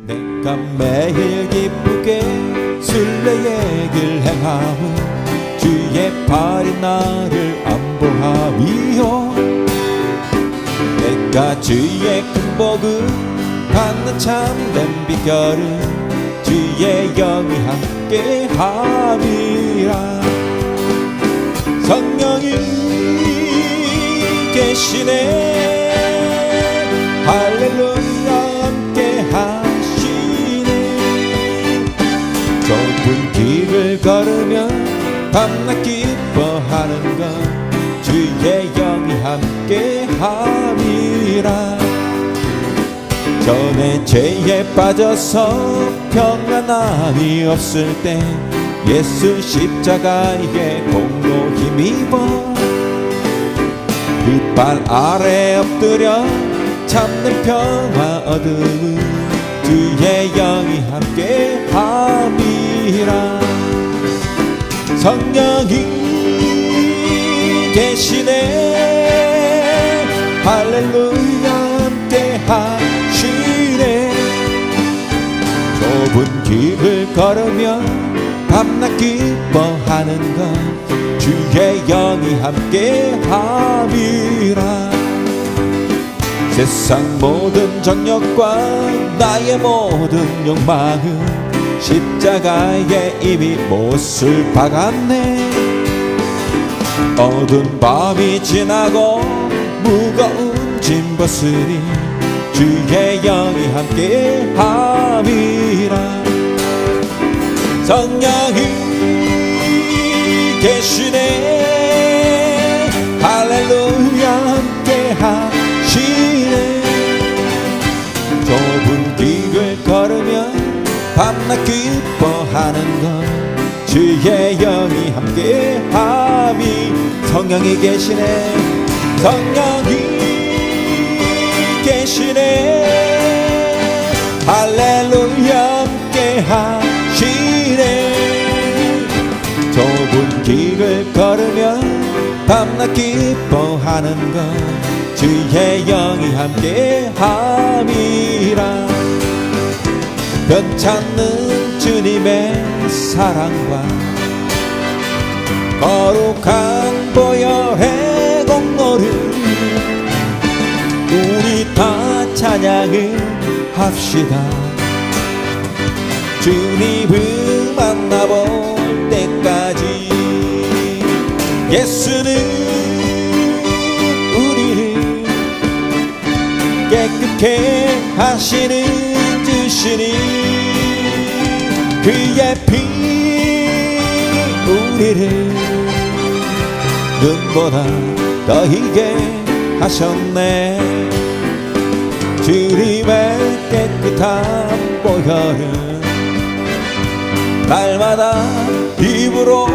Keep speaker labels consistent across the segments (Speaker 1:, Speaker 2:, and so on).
Speaker 1: 내가 매일 기쁘게 순례의 길 행하오 주의 팔이 나를 안보하리요. 내가 주의 큰 복을 받는 참된 비결은 주의 영이 함께 함이라. 성령이 계시네 할렐루야 함께 하시네. 좁은 길을 걸으며 밤낮 기뻐하는 것 주의 영이 함께 함이라. 전에 죄에 빠져서 평안함이 없을 때 예수 십자가에 공로 힘입어 그 발 아래 엎드려 참는 평화 얻음은 주의 영이 함께 함이라. 성령이 계시네 할렐루야 함께 하시네. 좁은 길을 걸으며 밤낮 기뻐하는 것 주의 영이 함께 함이라. 세상 모든 정욕과 나의 모든 욕망은 십자가에 이미 못을 박았네. 어두운 밤이 지나고 무거운 짐 벗으니 주의 영이 함께 함이라. 성령이 계시네 할렐루야 함께 하시네. 좁은 길을 걸으며 밤낮 기뻐하는 것 주의 영이 함께 함이. 성령이 계시네 성령이 계시네 할렐루야 함께 하시네. 좁은 길을 걸으며 밤낮 기뻐하는 것 주의 영이 함께 함이라. 변찮는 주님의 사랑과 거룩한 보혈의 공로를 우리 다 찬양을 합시다. 주님을 만나볼 때까지 예수는 우리를 깨끗게 하시는 주시니 그의 피 우리를 눈보다 더 희게 하셨네. 주님의 깨끗한 보혈은 날마다 입으로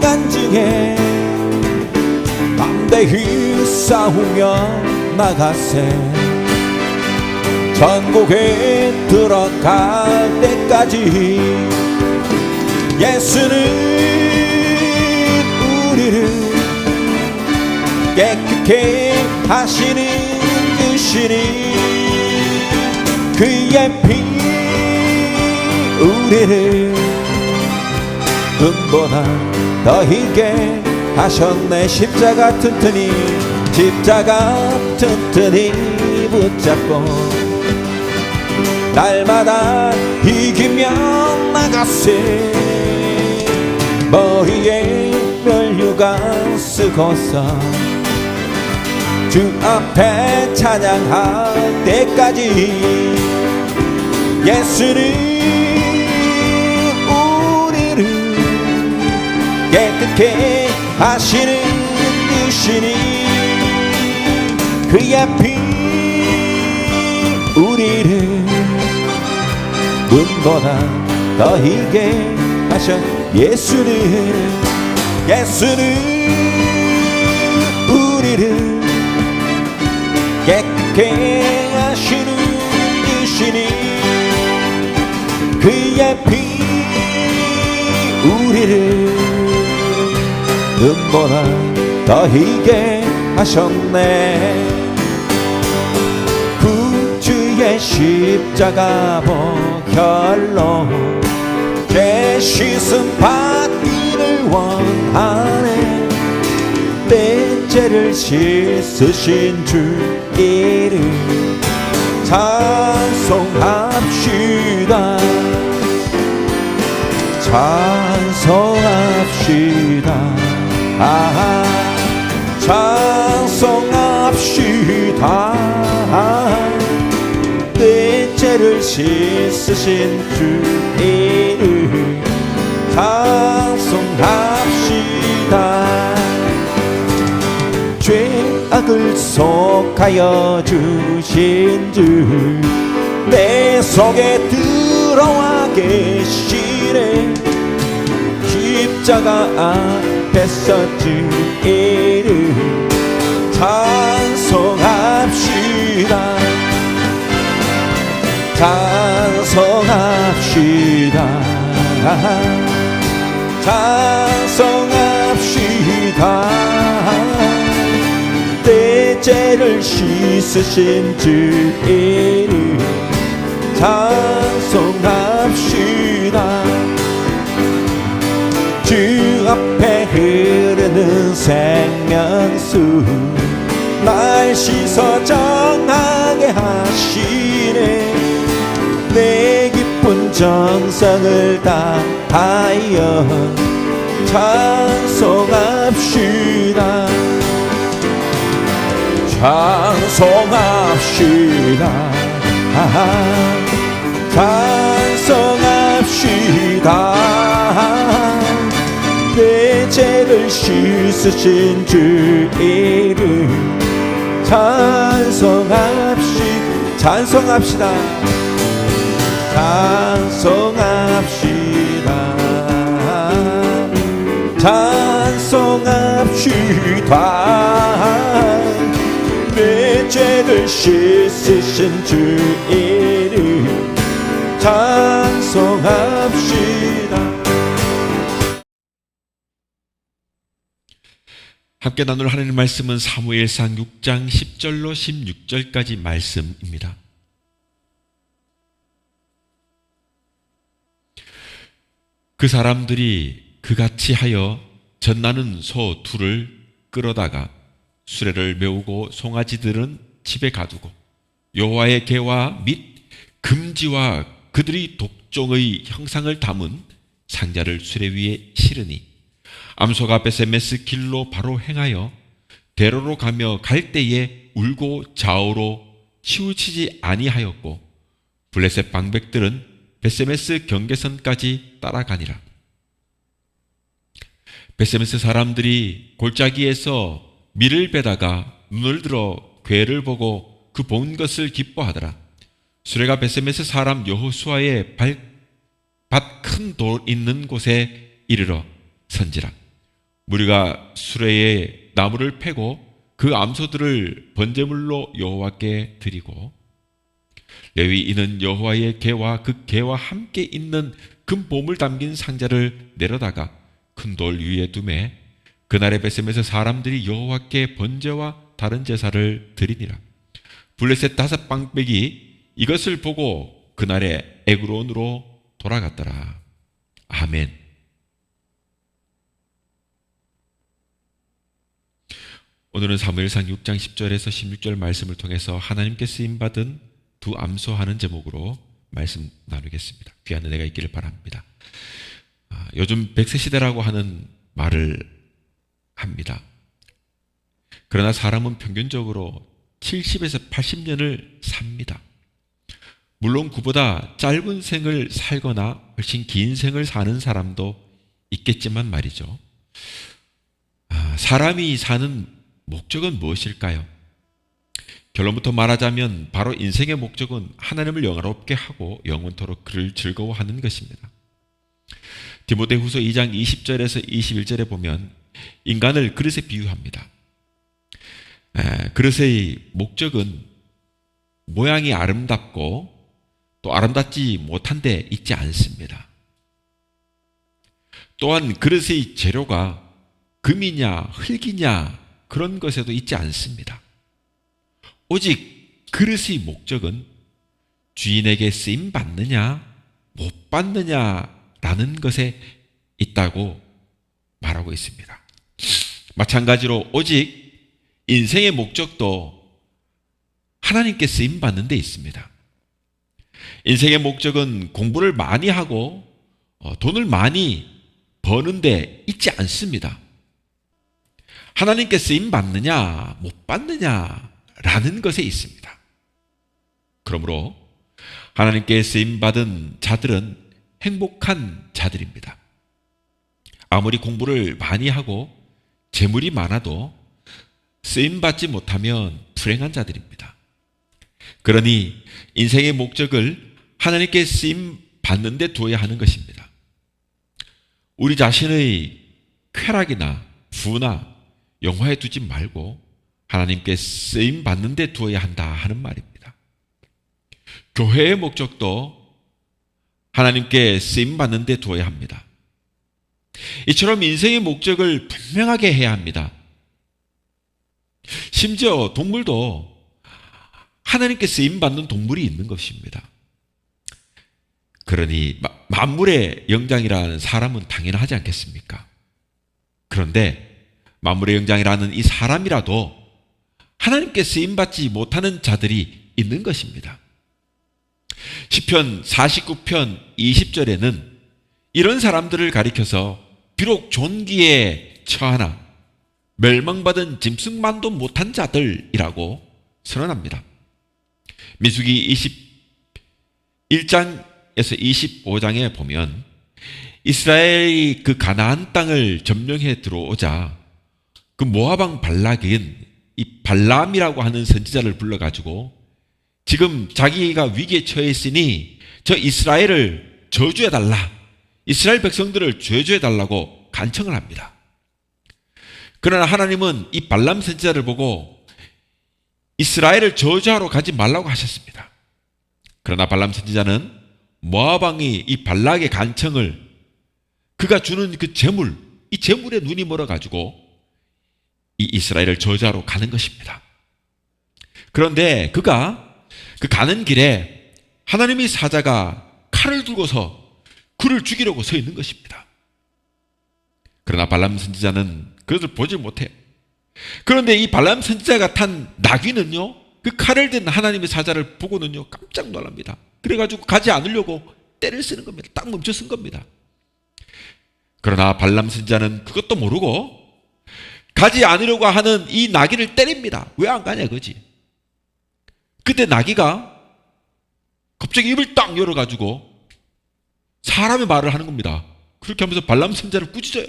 Speaker 1: 간증해 담대히 싸우며 나가세. 천국에 들어갈 때까지 예수는 우리를 깨끗게 하시는 주시니 그의 피 우리를 눈보다 더 희게 하셨네. 십자가 튼튼히 붙잡고 날마다 이기며 나가세. 머리에 면류관 쓰고서 주 앞에 찬양할 때까지 예수는 우리를 깨끗게 하시는 이시니 그의 피 우리를 눈보다 더 희게 하셔. 예수는 우리를 깨끗게 하시는 이시니 그의 피 우리를 눈보다 더 희게 하셨네. 구주의 십자가 보혈로 제 씻음 받기를 원하네. 내 죄를 씻으신 주 이름 찬송합시다. 찬송합시다. 찬송합시다. 내 죄를 씻으신 주 이름 찬송합시다. 죄악을 속하여 주신 주 내 속에 들어와 계시네. 십자가 앞에서 주 이름 찬송합시다. 찬송합시다. 찬송합시다. 내 죄를 씻으신 주 이름 찬송합시다. 주 앞에 흐르는 생명수 날 씻어 정하게 하시네. 내 기쁜 정성을 다하여 찬송합시다. 찬송합시다. 찬송합시다. 내 죄를 씻으신 주 이름 찬송합시다. 찬송합시다. 찬송합시다. 찬송합시다. 내 죄를 씻으신 주 이름 찬송합시다.
Speaker 2: 함께 나눌 하나님의 말씀은 사무엘상 6장 10절로 16절까지 말씀입니다. 그 사람들이 그같이 하여 젖나는 소 둘을 끌어다가 수레를 메우고 송아지들은 집에 가두고 여호와의 계와 및 금지와 그들이 독종의 형상을 담은 상자를 수레 위에 실으니 암소가 베세메스 길로 바로 행하여 대로로 가며 갈 때에 울고 좌우로 치우치지 아니하였고 블레셋 방백들은 베세메스 경계선까지 따라가니라. 베세메스 사람들이 골짜기에서 밀을 베다가 눈을 들어 괴를 보고 그 본 것을 기뻐하더라. 수레가 베세메스 사람 여호수아의 밭 큰 돌 있는 곳에 이르러 선지라. 무리가 수레에 나무를 패고 그 암소들을 번제물로 여호와께 드리고 레위인은 여호와의 계와 그 계와 함께 있는 금보물 담긴 상자를 내려다가 큰 돌 위에 두매 그날의 베셈에서 사람들이 여호와께 번제와 다른 제사를 드리니라. 블레셋 5 방백이 이것을 보고 그날의 에그론으로 돌아갔더라. 아멘. 오늘은 사무엘상 6장 10절에서 16절 말씀을 통해서 하나님께 쓰임받은 두 암소하는 제목으로 말씀 나누겠습니다. 귀한 은혜가 있기를 바랍니다. 요즘 100세 시대라고 하는 말을 합니다. 그러나 사람은 평균적으로 70에서 80년을 삽니다. 물론 그보다 짧은 생을 살거나 훨씬 긴 생을 사는 사람도 있겠지만 말이죠. 사람이 사는 목적은 무엇일까요? 결론부터 말하자면 바로 인생의 목적은 하나님을 영화롭게 하고 영원토록 그를 즐거워하는 것입니다. 디모데후서 2장 20절에서 21절에 보면 인간을 그릇에 비유합니다. 그릇의 목적은 모양이 아름답고 또 아름답지 못한 데 있지 않습니다. 또한 그릇의 재료가 금이냐 흙이냐 그런 것에도 있지 않습니다. 오직 그릇의 목적은 주인에게 쓰임 받느냐 못 받느냐라는 것에 있다고 말하고 있습니다. 마찬가지로 오직 인생의 목적도 하나님께 쓰임 받는 데 있습니다. 인생의 목적은 공부를 많이 하고 돈을 많이 버는 데 있지 않습니다. 하나님께 쓰임 받느냐 못 받느냐라는 것에 있습니다. 그러므로 하나님께 쓰임 받은 자들은 행복한 자들입니다. 아무리 공부를 많이 하고 재물이 많아도 쓰임 받지 못하면 불행한 자들입니다. 그러니 인생의 목적을 하나님께 쓰임 받는 데 두어야 하는 것입니다. 우리 자신의 쾌락이나 부나 영화에 두지 말고 하나님께 쓰임 받는 데 두어야 한다 하는 말입니다. 교회의 목적도 하나님께 쓰임 받는 데 두어야 합니다. 이처럼 인생의 목적을 분명하게 해야 합니다. 심지어 동물도 하나님께 쓰임 받는 동물이 있는 것입니다. 그러니 만물의 영장이라는 사람은 당연하지 않겠습니까? 그런데 만물의 영장이라는 이 사람이라도 하나님께 쓰임받지 못하는 자들이 있는 것입니다. 시편 49편 20절에는 이런 사람들을 가리켜서 비록 존귀에 처하나 멸망받은 짐승만도 못한 자들이라고 선언합니다. 민수기 21장에서 25장에 보면 이스라엘이 그 가나안 땅을 점령해 들어오자 그 모압왕 발락은 이 발람이라고 하는 선지자를 불러가지고 지금 자기가 위기에 처해 있으니 저 이스라엘을 저주해달라, 이스라엘 백성들을 저주해달라고 간청을 합니다. 그러나 하나님은 이 발람 선지자를 보고 이스라엘을 저주하러 가지 말라고 하셨습니다. 그러나 발람 선지자는 모압왕이 이 발락의 간청을 그가 주는 그 재물, 이 재물에 눈이 멀어가지고 이 이스라엘을 저주하러 가는 것입니다. 그런데 그가 그 가는 길에 하나님의 사자가 칼을 들고서 그를 죽이려고 서 있는 것입니다. 그러나 발람 선지자는 그것을 보지 못해요. 그런데 이 발람 선지자가 탄 나귀는요, 그 칼을 든 하나님의 사자를 보고는요 깜짝 놀랍니다. 그래가지고 가지 않으려고 떼를 쓰는 겁니다. 딱 멈춰 쓴 겁니다. 그러나 발람 선지자는 그것도 모르고 가지 않으려고 하는 이 나귀를 때립니다. 왜 안 가냐 그거지. 그때 나귀가 갑자기 입을 딱 열어가지고 사람의 말을 하는 겁니다. 그렇게 하면서 발람 선지자를 꾸짖어요.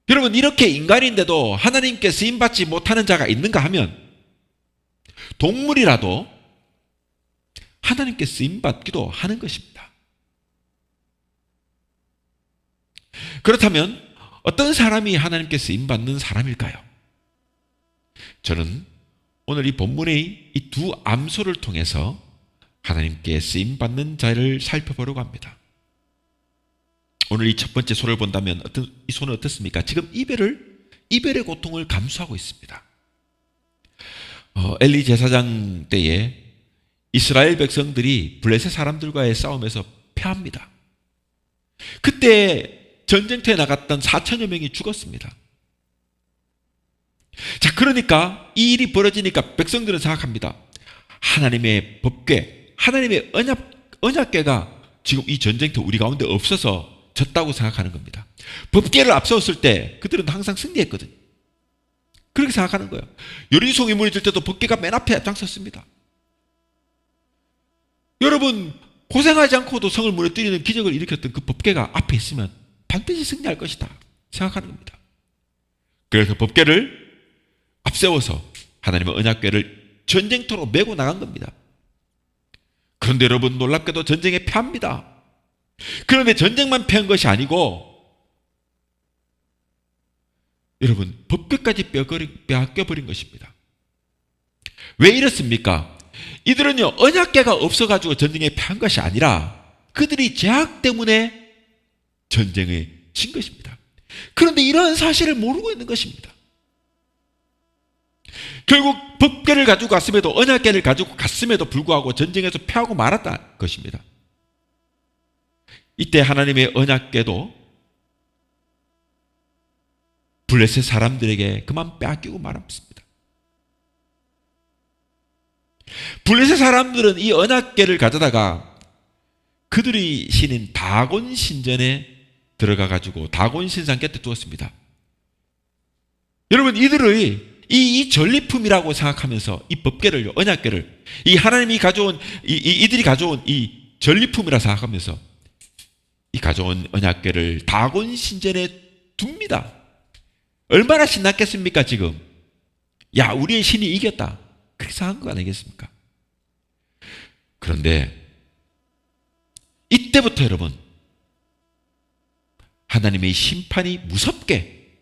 Speaker 2: 여러분, 이렇게 인간인데도 하나님께 쓰임받지 못하는 자가 있는가 하면 동물이라도 하나님께 쓰임받기도 하는 것입니다. 그렇다면 어떤 사람이 하나님께 쓰임받는 사람일까요? 저는 오늘 이 본문의 이 두 암소를 통해서 하나님께 쓰임받는 자를 살펴보려고 합니다. 오늘 이 첫 번째 소를 본다면 이 소는 어떻습니까? 지금 이별의 고통을 감수하고 있습니다. 엘리 제사장 때에 이스라엘 백성들이 블레셋 사람들과의 싸움에서 패합니다. 그때 전쟁터에 나갔던 4천여 명이 죽었습니다. 자, 그러니까 이 일이 벌어지니까 백성들은 생각합니다. 하나님의 법궤, 하나님의 언약궤가 지금 이 전쟁터 우리 가운데 없어서 졌다고 생각하는 겁니다. 법궤를 앞세웠을 때 그들은 항상 승리했거든요. 그렇게 생각하는 거예요. 여리고성이 무너질 때도 법궤가 맨 앞에 앞장섰습니다. 여러분, 고생하지 않고도 성을 무너뜨리는 기적을 일으켰던 그 법궤가 앞에 있으면 반드시 승리할 것이다 생각하는 겁니다. 그래서 법궤를 앞세워서 하나님의 언약궤를 전쟁터로 메고 나간 겁니다. 그런데 여러분, 놀랍게도 전쟁에 패합니다. 그런데 전쟁만 패한 것이 아니고 여러분, 법궤까지 빼앗겨버린 것입니다. 왜 이렇습니까? 이들은요, 언약궤가 없어가지고 전쟁에 패한 것이 아니라 그들이 죄악 때문에 전쟁에 진 것입니다. 그런데 이런 사실을 모르고 있는 것입니다. 결국 법궤를 가지고 갔음에도, 언약궤를 가지고 갔음에도 불구하고 전쟁에서 패하고 말았다는 것입니다. 이때 하나님의 언약궤도 블레셋 사람들에게 그만 빼앗기고 말았습니다. 블레셋 사람들은 이 언약궤를 가져다가 그들이 신인 다곤 신전에 들어가 가지고 다곤 신상 곁에 두었습니다. 여러분, 이들의 이 전리품이라고 생각하면서 이 법궤를, 언약궤를, 이 하나님이 가져온 이들이 가져온 이 전리품이라 생각하면서 이 가져온 언약궤를 다곤 신전에 둡니다. 얼마나 신났겠습니까? 지금 야, 우리의 신이 이겼다, 그렇게 생각한 거 아니겠습니까? 그런데 이때부터 여러분, 하나님의 심판이 무섭게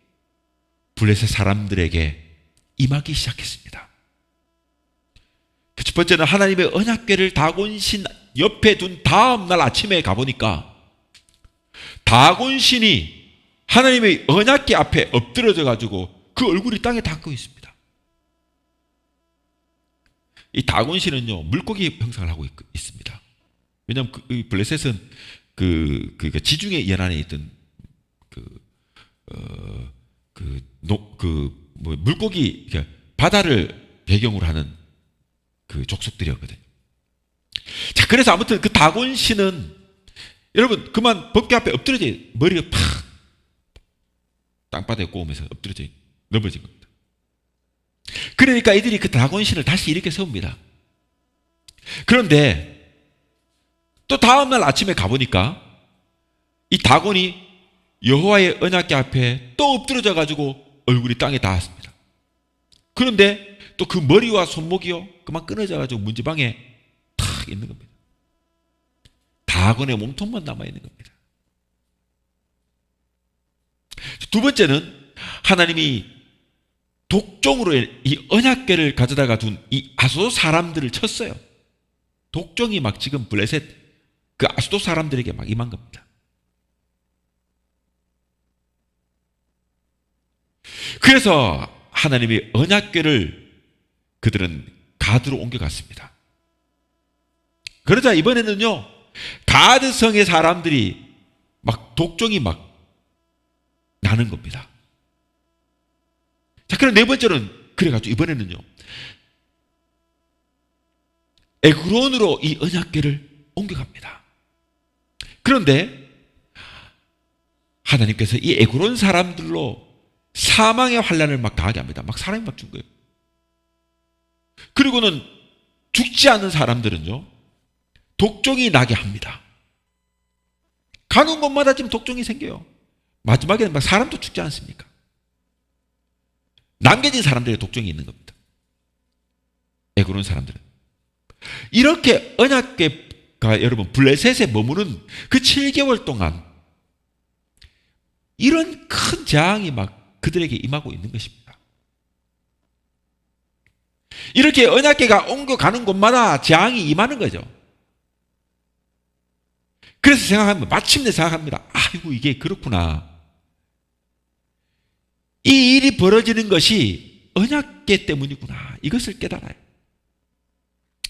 Speaker 2: 블레셋 사람들에게 임하기 시작했습니다. 첫 번째는 하나님의 언약궤를 다곤신 옆에 둔 다음 날 아침에 가보니까 다곤신이 하나님의 언약궤 앞에 엎드려져 가지고 그 얼굴이 땅에 닿고 있습니다. 이 다곤신은요, 물고기 형상을 하고 있습니다. 왜냐하면 그 블레셋은 그 지중해 연안에 있던 물고기, 그러니까 바다를 배경으로 하는 그 족속들이었거든요. 자, 그래서 아무튼 그 다곤신은 여러분, 그만 법궤 앞에 엎드려져 머리가 팍 땅바닥에 꼬우면서 엎드려져 넘어진 겁니다. 그러니까 이들이 그 다곤신을 다시 일으켜 세웁니다. 그런데 또 다음날 아침에 가보니까 이 다곤이 여호와의 언약궤 앞에 또 엎드려져 가지고 얼굴이 땅에 닿았습니다. 그런데 또 그 머리와 손목이요, 그만 끊어져 가지고 문지방에 탁 있는 겁니다. 다곤의 몸통만 남아 있는 겁니다. 두 번째는 하나님이 독종으로 이 언약궤를 가져다가 둔 이 아수도 사람들을 쳤어요. 독종이 막 지금 블레셋 그 아수도 사람들에게 막 임한 겁니다. 그래서 하나님의 언약궤를 그들은 가드로 옮겨갔습니다. 그러자 이번에는요, 가드성의 사람들이 막 독종이 막 나는 겁니다. 자, 그럼 네 번째는 그래가지고 이번에는요, 에그론으로 이 언약궤를 옮겨갑니다. 그런데 하나님께서 이 에그론 사람들로 사망의 환란을 막 당하게 합니다. 막 사람이 막 죽은 거예요. 그리고는 죽지 않은 사람들은요, 독종이 나게 합니다. 가는 곳마다 지금 독종이 생겨요. 마지막에는 막 사람도 죽지 않습니까? 남겨진 사람들의 독종이 있는 겁니다. 에그론 사람들은. 이렇게 언약궤가 여러분 블레셋에 머무는 그 7개월 동안 이런 큰 재앙이 막 그들에게 임하고 있는 것입니다. 이렇게 언약궤가 옮겨가는 곳마다 재앙이 임하는 거죠. 그래서 생각합니다. 마침내 생각합니다. 아이고, 이게 그렇구나. 이 일이 벌어지는 것이 언약궤 때문이구나. 이것을 깨달아요.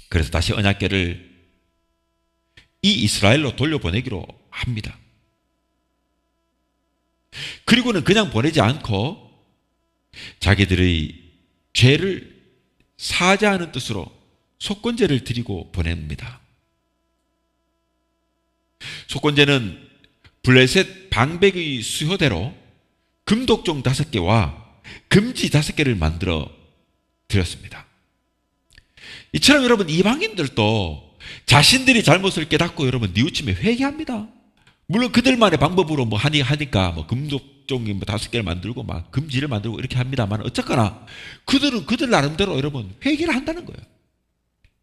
Speaker 2: 그래서 다시 언약궤를 이 이스라엘로 돌려보내기로 합니다. 그리고는 그냥 보내지 않고 자기들의 죄를 사죄하는 뜻으로 속건제를 드리고 보냅니다. 속건제는 블레셋 방백의 수효대로 금독종 5개와 금지 5개를 만들어 드렸습니다. 이처럼 여러분 이방인들도 자신들이 잘못을 깨닫고 여러분 뉘우치며 회개합니다. 물론 그들만의 방법으로 뭐 하니까 뭐 금독종이 뭐 5개를 만들고 막 금지를 만들고 이렇게 합니다만 어쨌거나 그들은 그들 나름대로 여러분 회개를 한다는 거예요.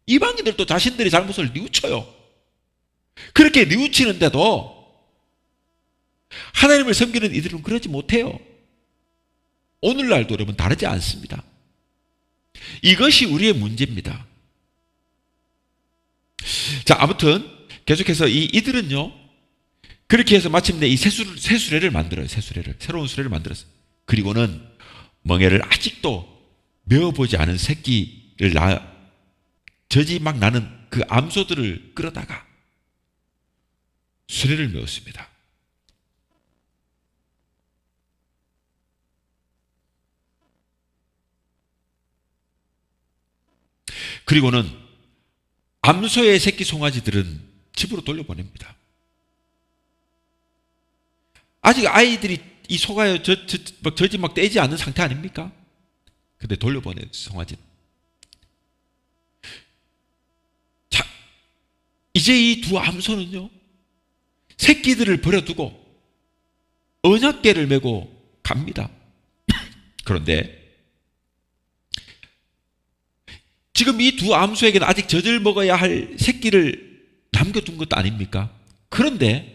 Speaker 2: 이방인들도 자신들이 잘못을 뉘우쳐요. 그렇게 뉘우치는데도 하나님을 섬기는 이들은 그러지 못해요. 오늘날도 여러분 다르지 않습니다. 이것이 우리의 문제입니다. 자, 아무튼 계속해서 이들은요 그렇게 해서 마침내 이 새 수레를 만들어요. 새로운 수레를 만들었어요. 그리고는 멍에를 아직도 메어보지 않은 새끼를 젖이 막 나는 그 암소들을 끌어다가 수레를 메웠습니다. 그리고는 암소의 새끼 송아지들은 집으로 돌려보냅니다. 아직 아이들이 이 속아요 젖이 막 떼지 않은 상태 아닙니까? 근데 돌려보내요, 송아지는. 자, 이제 이 두 암소는요 새끼들을 버려두고 언약궤를 메고 갑니다. 그런데 지금 이 두 암소에게는 아직 젖을 먹어야 할 새끼를 남겨둔 것도 아닙니까? 그런데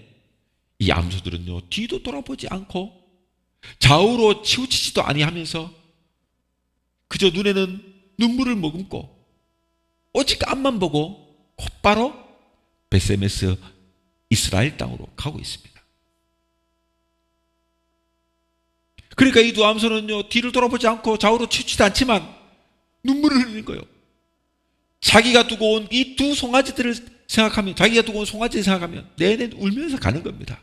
Speaker 2: 이 암소들은요 뒤도 돌아보지 않고 좌우로 치우치지도 아니하면서 그저 눈에는 눈물을 머금고 오직 앞만 보고 곧바로 베세메스 이스라엘 땅으로 가고 있습니다. 그러니까 이 두 암소는요 뒤를 돌아보지 않고 좌우로 치우치지 않지만 눈물을 흘리는 거예요. 자기가 두고 온 이 두 송아지들을 생각하면, 자기가 두고 온 송아지를 생각하면 내내 울면서 가는 겁니다.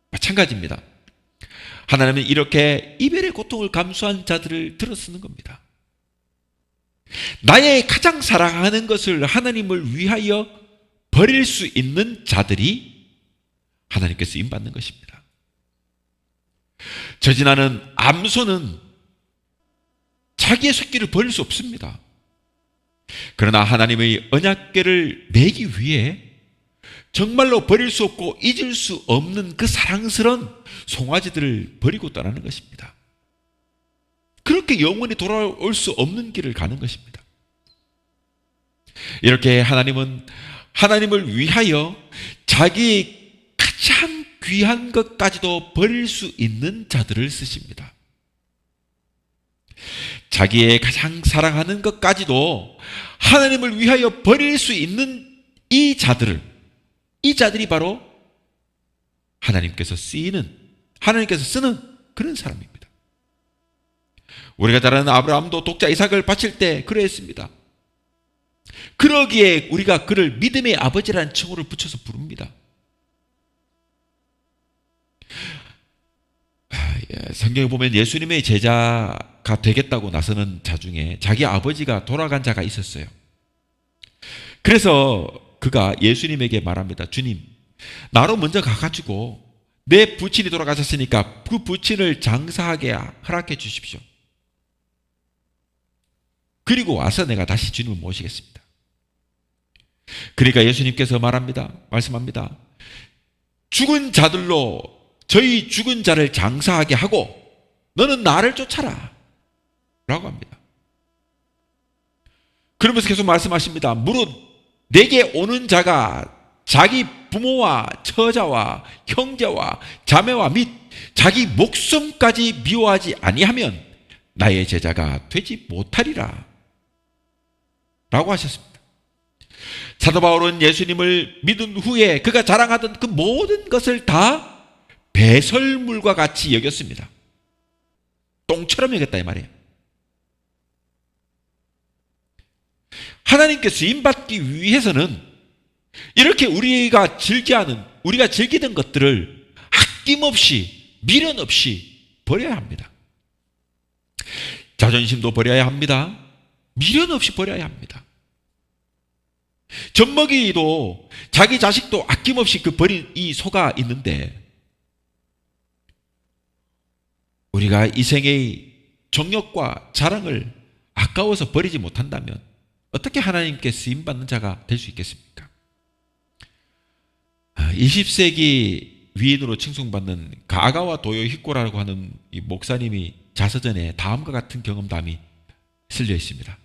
Speaker 2: 마찬가지입니다. 하나님은 이렇게 이별의 고통을 감수한 자들을 들어쓰는 겁니다. 나의 가장 사랑하는 것을 하나님을 위하여 버릴 수 있는 자들이 하나님께 쓰임받는 것입니다. 저지나는 암소는 자기의 새끼를 버릴 수 없습니다. 그러나 하나님의 언약궤를 매기 위해 정말로 버릴 수 없고 잊을 수 없는 그 사랑스러운 송아지들을 버리고 떠나는 것입니다. 그렇게 영원히 돌아올 수 없는 길을 가는 것입니다. 이렇게 하나님은 하나님을 위하여 자기의 가장 귀한 것까지도 버릴 수 있는 자들을 쓰십니다. 자기의 가장 사랑하는 것까지도 하나님을 위하여 버릴 수 있는 이 자들이 바로 하나님께서 쓰는 그런 사람입니다. 우리가 잘 아는 아브라함도 독자 이삭을 바칠 때 그러했습니다. 그러기에 우리가 그를 믿음의 아버지라는稱호를 붙여서 부릅니다. 성경에 보면 예수님의 제자가 되겠다고 나서는 자 중에 자기 아버지가 돌아간 자가 있었어요. 그래서 그가 예수님에게 말합니다. 주님, 나로 먼저 가가지고 내 부친이 돌아가셨으니까 그 부친을 장사하게 허락해 주십시오. 그리고 와서 내가 다시 주님을 모시겠습니다. 그러니까 예수님께서 말씀합니다. 죽은 자들로 저희 죽은 자를 장사하게 하고 너는 나를 쫓아라 라고 합니다. 그러면서 계속 말씀하십니다. 무릇 내게 오는 자가 자기 부모와 처자와 형제와 자매와 및 자기 목숨까지 미워하지 아니하면 나의 제자가 되지 못하리라 라고 하셨습니다. 사도 바울은 예수님을 믿은 후에 그가 자랑하던 그 모든 것을 다 배설물과 같이 여겼습니다. 똥처럼 여겼다 이 말이에요. 하나님께 쓰임받기 위해서는 이렇게 우리가 즐기던 것들을 아낌없이 미련 없이 버려야 합니다. 자존심도 버려야 합니다. 미련 없이 버려야 합니다. 젖먹이도 자기 자식도 아낌없이 그 버린 이 소가 있는데, 우리가 이 생의 정욕과 자랑을 아까워서 버리지 못한다면 어떻게 하나님께 쓰임받는 자가 될 수 있겠습니까? 20세기 위인으로 칭송받는 가가와 도요히코라고 하는 이 목사님이 자서전에 다음과 같은 경험담이 실려 있습니다.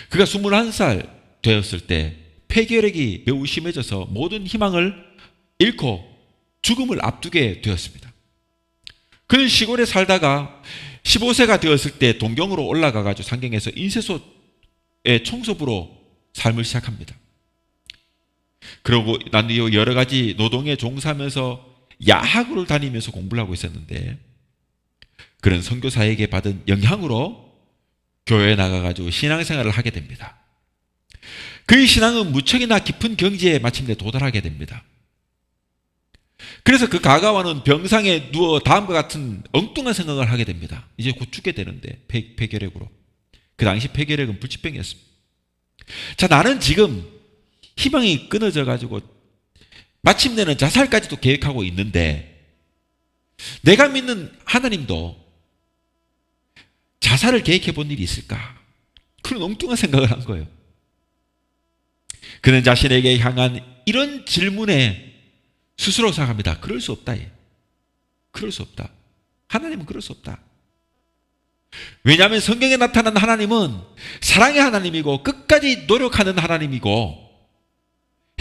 Speaker 2: 그가 21살 되었을 때 폐결핵이 매우 심해져서 모든 희망을 잃고 죽음을 앞두게 되었습니다. 그는 시골에 살다가 15세가 되었을 때 동경으로 올라가가지고 상경에서 인쇄소의 청소부로 삶을 시작합니다. 그리고 난 이후 여러 가지 노동에 종사하면서 야학을 다니면서 공부를 하고 있었는데, 그런 선교사에게 받은 영향으로 교회에 나가가지고 신앙생활을 하게 됩니다. 그의 신앙은 무척이나 깊은 경지에 마침내 도달하게 됩니다. 그래서 그 가가와는 병상에 누워 다음과 같은 엉뚱한 생각을 하게 됩니다. 이제 곧 죽게 되는데, 폐결핵으로. 그 당시 폐결핵은 불치병이었습니다. 자, 나는 지금 희망이 끊어져가지고 마침내는 자살까지도 계획하고 있는데, 내가 믿는 하나님도 자살을 계획해 본 일이 있을까? 그런 엉뚱한 생각을 한 거예요. 그는 자신에게 향한 이런 질문에 스스로 생각합니다. 그럴 수 없다. 그럴 수 없다. 하나님은 그럴 수 없다. 왜냐하면 성경에 나타난 하나님은 사랑의 하나님이고 끝까지 노력하는 하나님이고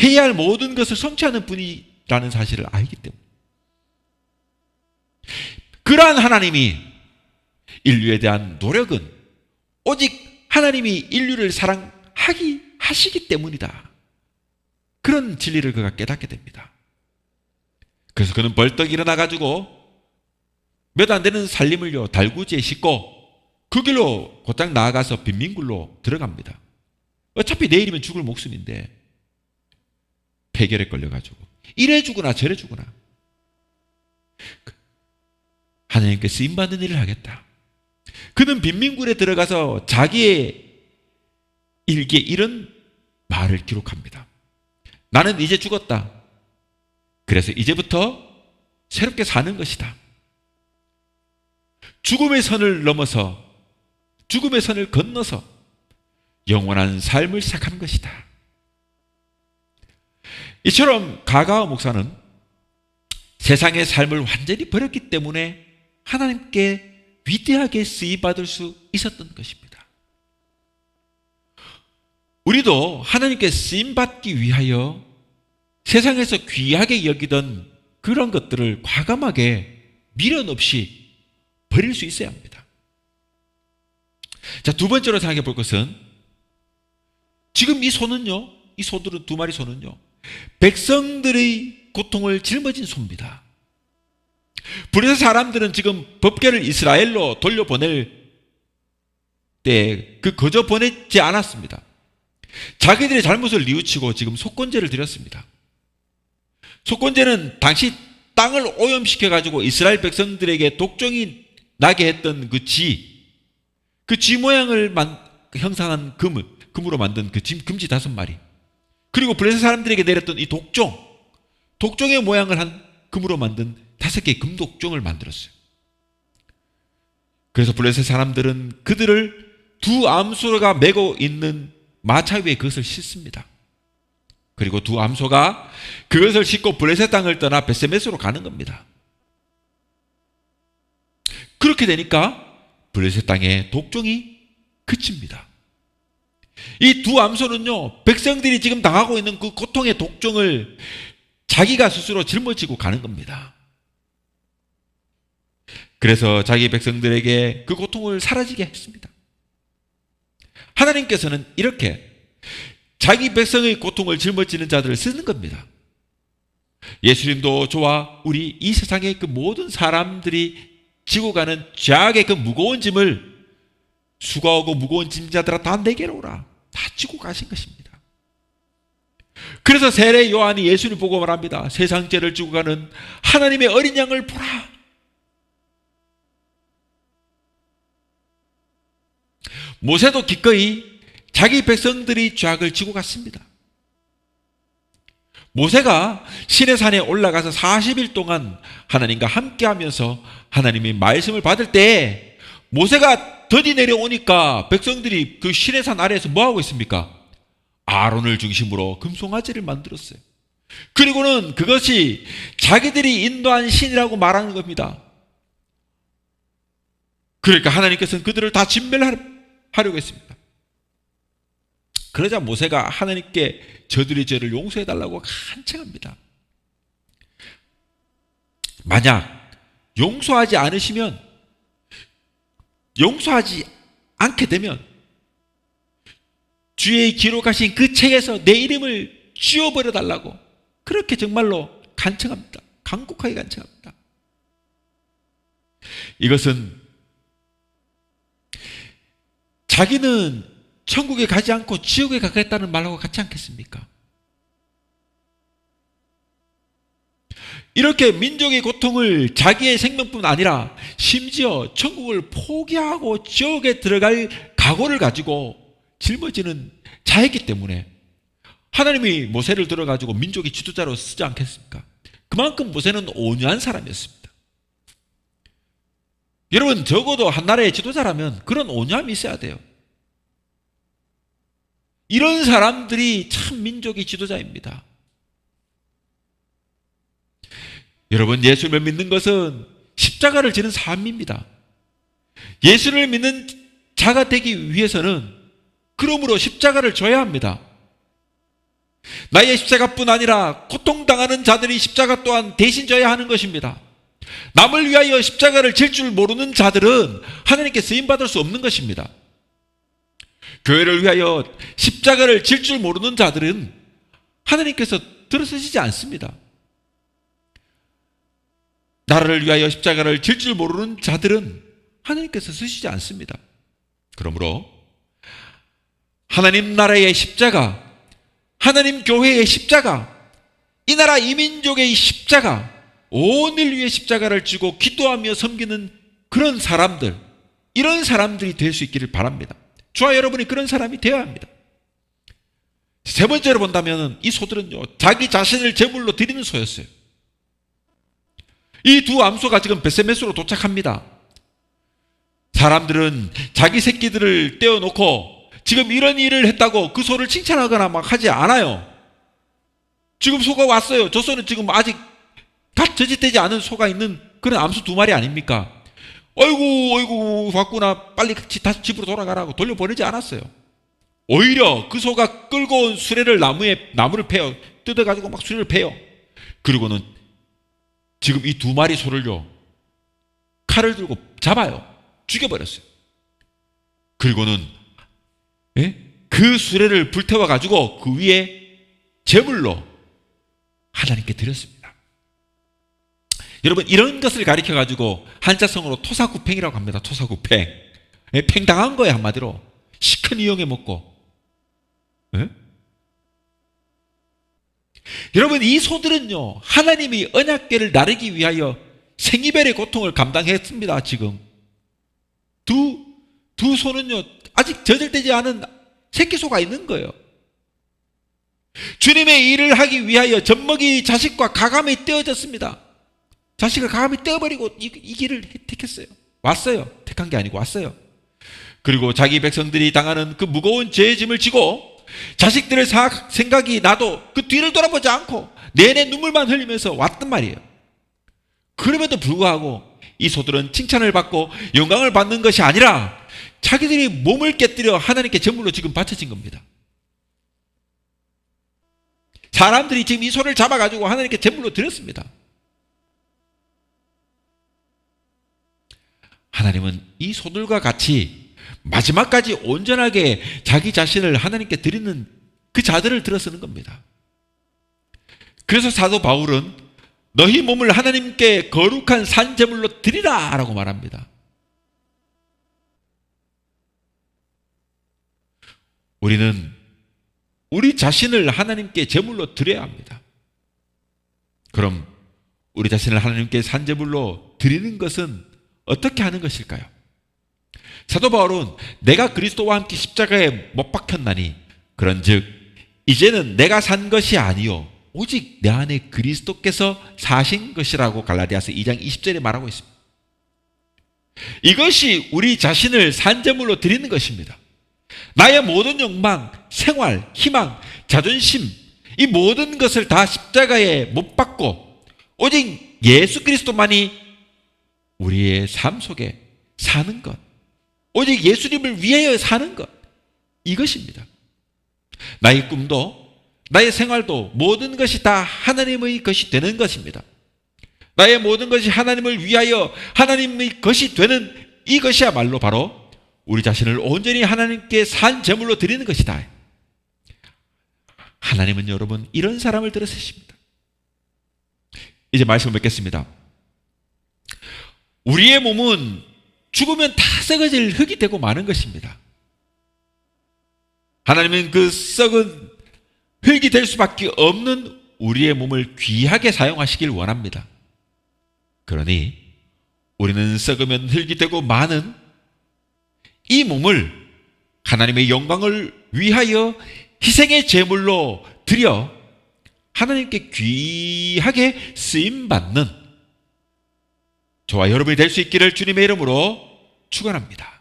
Speaker 2: 해야 할 모든 것을 성취하는 분이라는 사실을 알기 때문에, 그러한 하나님이 인류에 대한 노력은 오직 하나님이 인류를 하시기 때문이다. 그런 진리를 그가 깨닫게 됩니다. 그래서 그는 벌떡 일어나가지고 몇 안 되는 살림을요 달구지에 싣고 그 길로 곧장 나아가서 빈민굴로 들어갑니다. 어차피 내일이면 죽을 목숨인데 폐결에 걸려가지고 이래 죽으나 저래 죽으나 하나님께 쓰임받는 일을 하겠다. 그는 빈민굴에 들어가서 자기의 일기에 이런 말을 기록합니다. 나는 이제 죽었다. 그래서 이제부터 새롭게 사는 것이다. 죽음의 선을 넘어서, 죽음의 선을 건너서 영원한 삶을 시작하는 것이다. 이처럼 가가와 목사는 세상의 삶을 완전히 버렸기 때문에 하나님께 위대하게 쓰임받을 수 있었던 것입니다. 우리도 하나님께 쓰임받기 위하여 세상에서 귀하게 여기던 그런 것들을 과감하게 미련 없이 버릴 수 있어야 합니다. 자, 두 번째로 생각해 볼 것은, 지금 이 소는요, 이 소들은, 두 마리 소는요, 백성들의 고통을 짊어진 소입니다. 불의의 사람들은 지금 법궤를 이스라엘로 돌려보낼 때 그 거저 보내지 않았습니다. 자기들의 잘못을 뉘우치고 지금 속건제를 드렸습니다. 속건제는 당시 땅을 오염시켜가지고 이스라엘 백성들에게 독종이 나게 했던 그 쥐 모양을 형상한 금으로 만든 그 금지 5마리, 그리고 블레셋 사람들에게 내렸던 이 독종의 모양을 한 금으로 만든 5개의 금독종을 만들었어요. 그래서 블레셋 사람들은 그들을 두 암소가 메고 있는 마차 위에 그것을 싣습니다. 그리고 두 암소가 그것을 싣고 블레셋 땅을 떠나 베세메스로 가는 겁니다. 그렇게 되니까 블레셋 땅의 독종이 그칩니다. 이 두 암소는요, 백성들이 지금 당하고 있는 그 고통의 독종을 자기가 스스로 짊어지고 가는 겁니다. 그래서 자기 백성들에게 그 고통을 사라지게 했습니다. 하나님께서는 이렇게 자기 백성의 고통을 짊어지는 자들을 쓰는 겁니다. 예수님도 저와 우리 이 세상의 그 모든 사람들이 지고 가는 죄악의 그 무거운 짐을 수고하고 무거운 짐자들아 다 내게로 오라, 다 지고 가신 것입니다. 그래서 세례 요한이 예수님 보고 말합니다. 세상 죄를 지고 가는 하나님의 어린 양을 보라. 모세도 기꺼이 자기 백성들이 죄악을 지고 갔습니다. 모세가 시내산에 올라가서 40일 동안 하나님과 함께하면서 하나님의 말씀을 받을 때 모세가 더디 내려오니까 백성들이 그 시내산 아래에서 뭐하고 있습니까? 아론을 중심으로 금송아지를 만들었어요. 그리고는 그것이 자기들이 인도한 신이라고 말하는 겁니다. 그러니까 하나님께서는 그들을 다 진멸하려고 했습니다. 그러자 모세가 하나님께 저들의 죄를 용서해달라고 간청합니다. 만약 용서하지 않게 되면 주의 기록하신 그 책에서 내 이름을 지워버려 달라고 그렇게 정말로 간청합니다. 간곡하게 간청합니다. 이것은 자기는 천국에 가지 않고 지옥에 가겠다는 말하고 같지 않겠습니까? 이렇게 민족의 고통을 자기의 생명뿐 아니라 심지어 천국을 포기하고 지옥에 들어갈 각오를 가지고 짊어지는 자였기 때문에 하나님이 모세를 들어가지고 민족의 지도자로 쓰지 않겠습니까? 그만큼 모세는 온유한 사람이었습니다. 여러분, 적어도 한 나라의 지도자라면 그런 온유함이 있어야 돼요. 이런 사람들이 참 민족의 지도자입니다. 여러분, 예수를 믿는 것은 십자가를 지는 삶입니다. 예수를 믿는 자가 되기 위해서는 그러므로 십자가를 져야 합니다. 나의 십자가뿐 아니라 고통당하는 자들이 십자가 또한 대신 져야 하는 것입니다. 남을 위하여 십자가를 질 줄 모르는 자들은 하나님께 쓰임받을 수 없는 것입니다. 교회를 위하여 십자가를 질 줄 모르는 자들은 하나님께서 들어서시지 않습니다. 나라를 위하여 십자가를 질 줄 모르는 자들은 하나님께서 쓰시지 않습니다. 그러므로 하나님 나라의 십자가, 하나님 교회의 십자가, 이 나라 이민족의 십자가, 온 인류의 십자가를 지고 기도하며 섬기는 그런 사람들, 이런 사람들이 될 수 있기를 바랍니다. 저와 여러분이 그런 사람이 되어야 합니다. 세 번째로 본다면 이 소들은요, 자기 자신을 제물로 드리는 소였어요. 이 두 암소가 지금 벳세메스로 도착합니다. 사람들은 자기 새끼들을 떼어놓고 지금 이런 일을 했다고 그 소를 칭찬하거나 막 하지 않아요. 지금 소가 왔어요. 저 소는 지금 아직 다 저짓되지 않은 소가 있는 그런 암소 두 마리 아닙니까? 어이구 왔구나, 빨리 다시 집으로 돌아가라고 돌려보내지 않았어요. 오히려 그 소가 끌고 온 수레를 나무를 패요. 뜯어가지고 막 수레를 패요. 그리고는 지금 이 두 마리 소를요, 칼을 들고 잡아요. 죽여버렸어요. 그리고는 그 수레를 불태워가지고 그 위에 제물로 하나님께 드렸습니다. 여러분, 이런 것을 가리켜가지고 한자성어로 토사구팽이라고 합니다. 토사구팽. 팽당한 거예요, 한마디로. 시큰 이용해 먹고. 여러분, 이 소들은요, 하나님이 언약궤를 나르기 위하여 생이별의 고통을 감당했습니다. 지금 두 소는요, 아직 저질되지 않은 새끼소가 있는 거예요. 주님의 일을 하기 위하여 젖먹이 자식과 가감이 떼어졌습니다. 자식을 가감이 떼어버리고 이 길을 택했어요. 왔어요. 택한 게 아니고 왔어요. 그리고 자기 백성들이 당하는 그 무거운 죄의 짐을 지고 자식들의 생각이 나도 그 뒤를 돌아보지 않고 내내 눈물만 흘리면서 왔단 말이에요. 그럼에도 불구하고 이 소들은 칭찬을 받고 영광을 받는 것이 아니라 자기들이 몸을 깨뜨려 하나님께 제물로 지금 바쳐진 겁니다. 사람들이 지금 이 소를 잡아가지고 하나님께 제물로 드렸습니다. 하나님은 이 소들과 같이 마지막까지 온전하게 자기 자신을 하나님께 드리는 그 자들을 들어서는 겁니다. 그래서 사도 바울은 너희 몸을 하나님께 거룩한 산제물로 드리라 라고 말합니다. 우리는 우리 자신을 하나님께 제물로 드려야 합니다. 그럼 우리 자신을 하나님께 산제물로 드리는 것은 어떻게 하는 것일까요? 사도 바울은 내가 그리스도와 함께 십자가에 못 박혔나니 그런즉 이제는 내가 산 것이 아니요 오직 내 안에 그리스도께서 사신 것이라고 갈라디아서 2장 20절에 말하고 있습니다. 이것이 우리 자신을 산제물로 드리는 것입니다. 나의 모든 욕망, 생활, 희망, 자존심, 이 모든 것을 다 십자가에 못 박고 오직 예수 그리스도만이 우리의 삶 속에 사는 것, 오직 예수님을 위하여 사는 것, 이것입니다. 나의 꿈도 나의 생활도 모든 것이 다 하나님의 것이 되는 것입니다. 나의 모든 것이 하나님을 위하여 하나님의 것이 되는 이것이야말로 바로 우리 자신을 온전히 하나님께 산 제물로 드리는 것이다. 하나님은 여러분 이런 사람을 들으십니다. 이제 말씀을 맺겠습니다. 우리의 몸은 죽으면 다 썩어질 흙이 되고 마는 것입니다. 하나님은 그 썩은 흙이 될 수밖에 없는 우리의 몸을 귀하게 사용하시길 원합니다. 그러니 우리는 썩으면 흙이 되고 마는 이 몸을 하나님의 영광을 위하여 희생의 제물로 드려 하나님께 귀하게 쓰임받는 저와 여러분이 될 수 있기를 주님의 이름으로 축원합니다.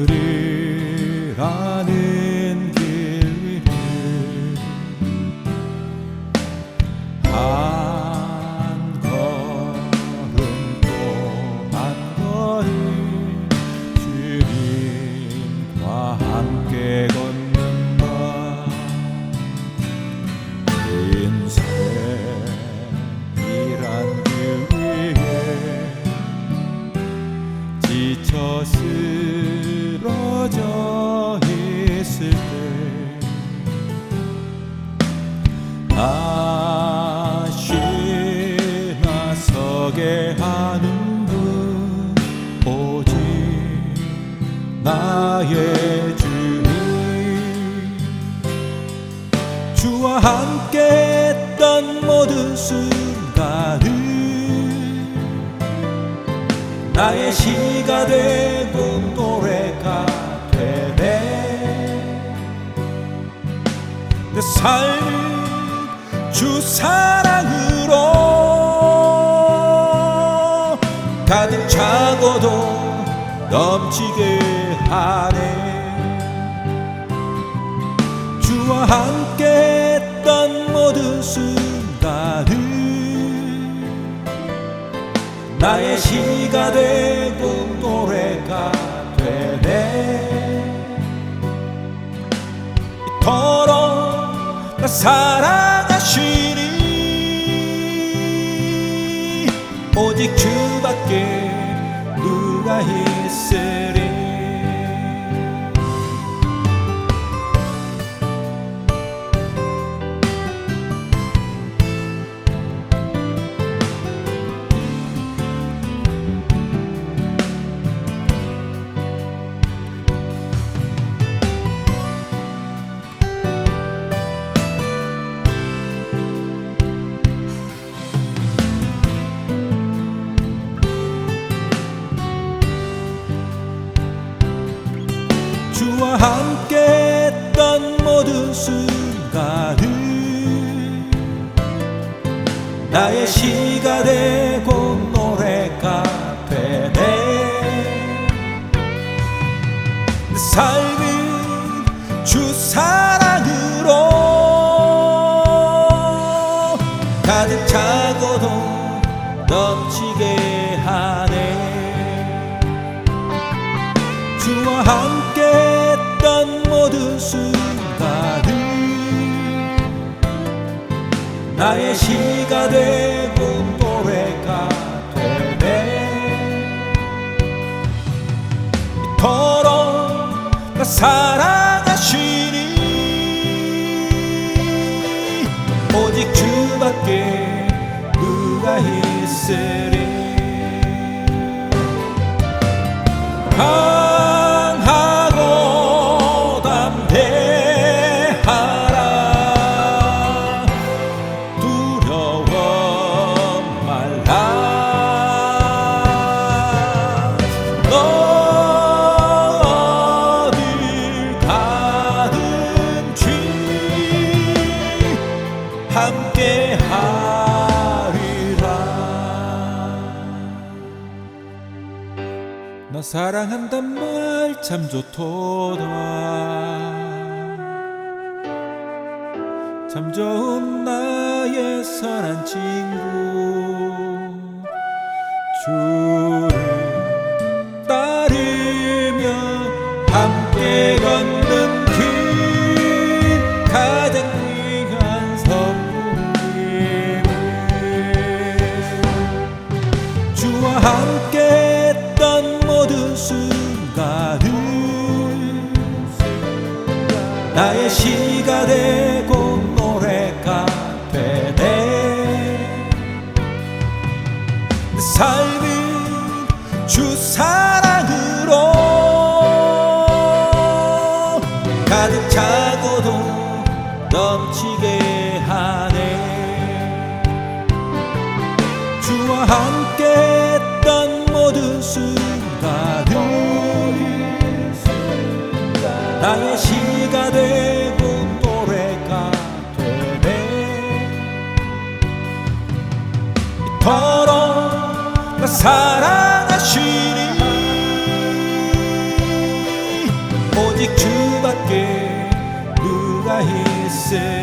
Speaker 1: 오늘을 가는 길을 한 걸음 또 한 걸음 주님과 함께 걷는다. 인생이란 길 위에 지쳐 쓰러져 있을 때 다시 나서게 하는 분 오직 나의 주님. 주와 함께 했던 모든 순간을 나의 시가 되고 노래가 되네. 내 삶을 주 사랑으로 가득 차고도 넘치게 하네. 주와 함께 했던 모든 순간을 나의 시가 되고 노래가 되네. 이토록 나 사랑하시니 오직 주밖에 누가 있으리. 주와 함께 했던 모든 순간을 나의 시가 되고 노래가 되네. 내 삶은 주 사랑으로 가득 차고도 넘치게 하네. 주와 함께 했던 모든 순간을 나의 시가 되고 노래가 되네. 이토록 나 사랑하시니 오직 주밖에 누가 있으리. 강하고 담대하라 두려워 말라. 너 어딜 가든지 함께 하리라. 너 사랑한단 말 참 좋도다. 참 좋은 나의 선한 친구. 주를 따르며 함께 걷는 길 가장 귀한 선물임을. 주와 함께 했던 모든 순간을 나의 시가 되고 노래가 되네. 내 삶은 주 사랑으로 가득 차고도 넘치게 하네. 주와 함께 했던 모든 순간을 나의 시가 되고 노래가 되네. 이토록 나 사랑하시니 오직 주밖에 누가 있으리.